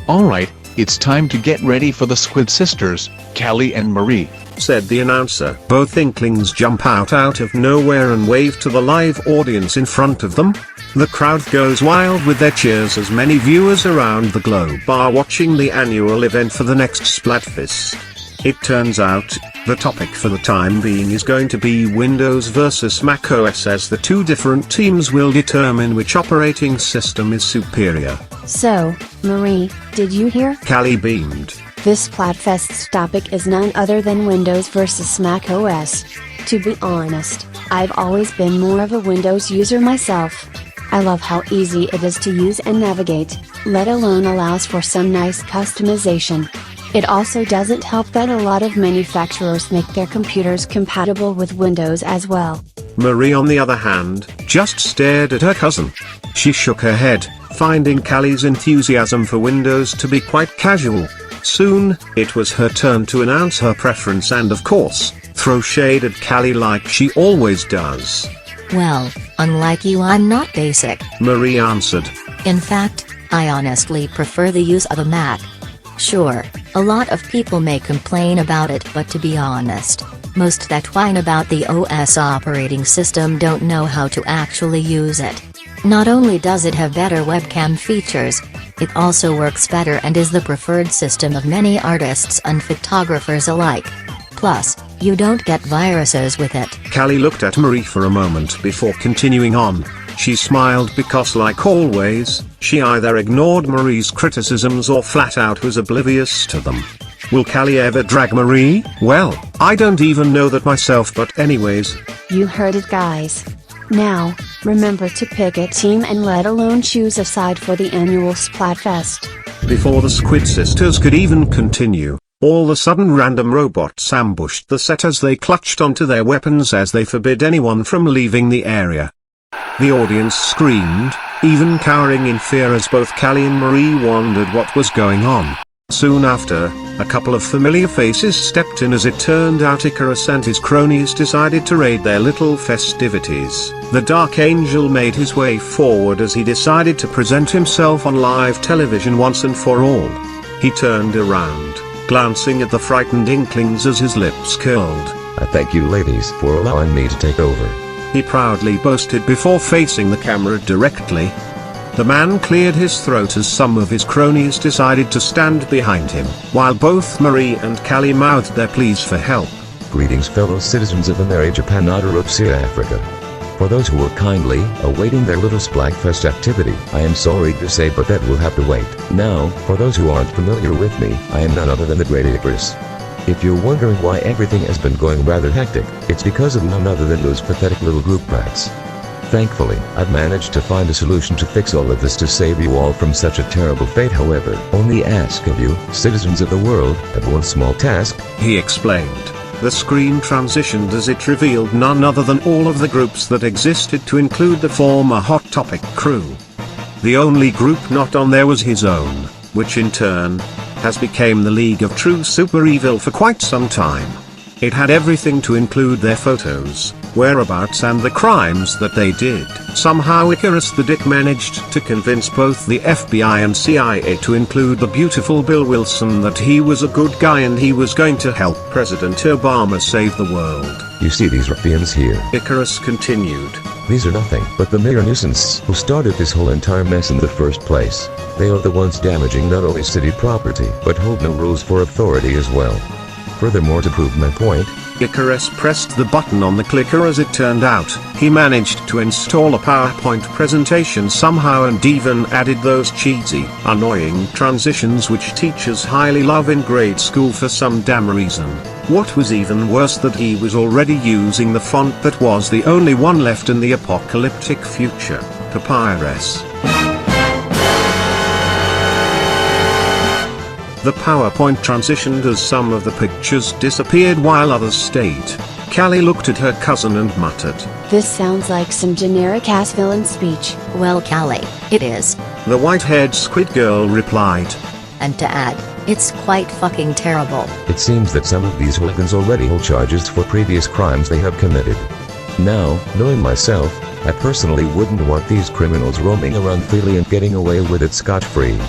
Alright, it's time to get ready for the Squid Sisters, Callie and Marie, said the announcer. Both Inklings jump out of nowhere and wave to the live audience in front of them. The crowd goes wild with their cheers as many viewers around the globe are watching the annual event for the next Splatfest. It turns out, the topic for the time being is going to be Windows versus macOS, as the two different teams will determine which operating system is superior. So, Marie, did you hear? Callie beamed. This Splatfest's topic is none other than Windows versus macOS. To be honest, I've always been more of a Windows user myself. I love how easy it is to use and navigate, let alone allows for some nice customization. It also doesn't help that a lot of manufacturers make their computers compatible with Windows as well. Marie, on the other hand, just stared at her cousin. She shook her head, finding Callie's enthusiasm for Windows to be quite casual. Soon, it was her turn to announce her preference and, of course, throw shade at Callie like she always does. Well, unlike you, I'm not basic, Marie answered. In fact, I honestly prefer the use of a Mac. Sure, a lot of people may complain about it, but to be honest, most that whine about the OS operating system don't know how to actually use it. Not only does it have better webcam features, it also works better and is the preferred system of many artists and photographers alike. Plus, you don't get viruses with it. Callie looked at Marie for a moment before continuing on. She smiled because, like always, she either ignored Marie's criticisms or flat out was oblivious to them. Will Callie ever drag Marie? Well, I don't even know that myself, but anyways. You heard it, guys. Now, remember to pick a team and let alone choose a side for the annual Splatfest. Before the Squid Sisters could even continue, all of a sudden random robots ambushed the set as they clutched onto their weapons as they forbid anyone from leaving the area. The audience screamed, even cowering in fear as both Callie and Marie wondered what was going on. Soon after, a couple of familiar faces stepped in as it turned out Icarus and his cronies decided to raid their little festivities. The Dark Angel made his way forward as he decided to present himself on live television once and for all. He turned around, glancing at the frightened Inklings as his lips curled. I thank you ladies for allowing me to take over, he proudly boasted before facing the camera directly. The man cleared his throat as some of his cronies decided to stand behind him, while both Marie and Callie mouthed their pleas for help. Greetings fellow citizens of Ameri Japan Otaropsia Africa. For those who were kindly awaiting their little Splatfest activity, I am sorry to say but that will have to wait. Now, for those who aren't familiar with me, I am none other than the Great Icarus. If you're wondering why everything has been going rather hectic, it's because of none other than those pathetic little group brats. Thankfully, I've managed to find a solution to fix all of this to save you all from such a terrible fate. However, only ask of you, citizens of the world, have one small task, he explained. The screen transitioned as it revealed none other than all of the groups that existed to include the former Hot Topic Krew. The only group not on there was his own, which in turn has become the League of True Super Evil for quite some time. It had everything to include their photos, whereabouts and the crimes that they did. Somehow Icarus the Dick managed to convince both the FBI and CIA to include the beautiful Bill Wilson that he was a good guy and he was going to help President Obama save the world. You see these ruffians here? Icarus continued. These are nothing but the mere nuisance who started this whole entire mess in the first place. They are the ones damaging not only city property, but hold no rules for authority as well. Furthermore, to prove my point, Icarus pressed the button on the clicker. As it turned out, he managed to install a PowerPoint presentation somehow and even added those cheesy, annoying transitions which teachers highly love in grade school for some damn reason. What was even worse, that he was already using the font that was the only one left in the apocalyptic future, Papyrus. The PowerPoint transitioned as some of the pictures disappeared while others stayed. Callie looked at her cousin and muttered, This sounds like some generic-ass villain speech. Well, Callie, it is. The white-haired squid girl replied. And to add, it's quite fucking terrible. it seems that some of these hooligans already hold charges for previous crimes they have committed. Now, knowing myself, I personally wouldn't want these criminals roaming around freely and getting away with it scot-free.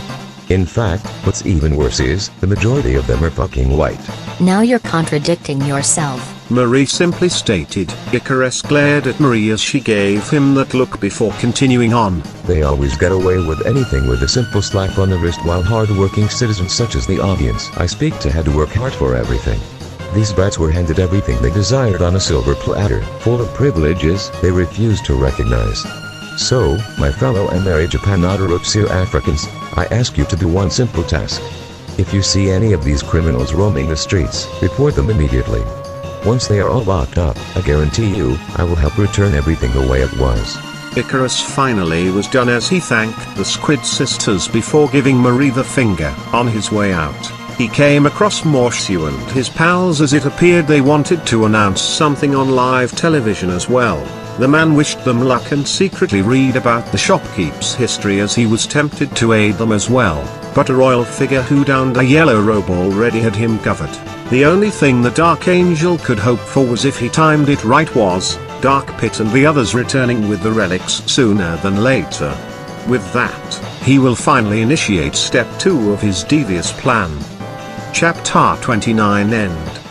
In fact, what's even worse is, the majority of them are fucking white. Now you're contradicting yourself. Marie simply stated. Icarus glared at Marie as she gave him that look before continuing on. They always get away with anything with a simple slap on the wrist, while hard-working citizens such as the audience I speak to had to work hard for everything. These brats were handed everything they desired on a silver platter, full of privileges they refused to recognize. So, my fellow Ameri Japanotteropsia Africans, I ask you to do one simple task. If you see any of these criminals roaming the streets, report them immediately. Once they are all locked up, I guarantee you, I will help return everything the way it was. Icarus finally was done as he thanked the Squid Sisters before giving Marie the finger. On his way out, he came across Morshu and his pals as it appeared they wanted to announce something on live television as well. The man wished them luck and secretly read about the shopkeep's history as he was tempted to aid them as well, but a royal figure who downed a yellow robe already had him covered. The only thing the Dark Angel could hope for was, if he timed it right, was Dark Pit and the others returning with the relics sooner than later. With that, he will finally initiate step 2 of his devious plan. Chapter 29 End.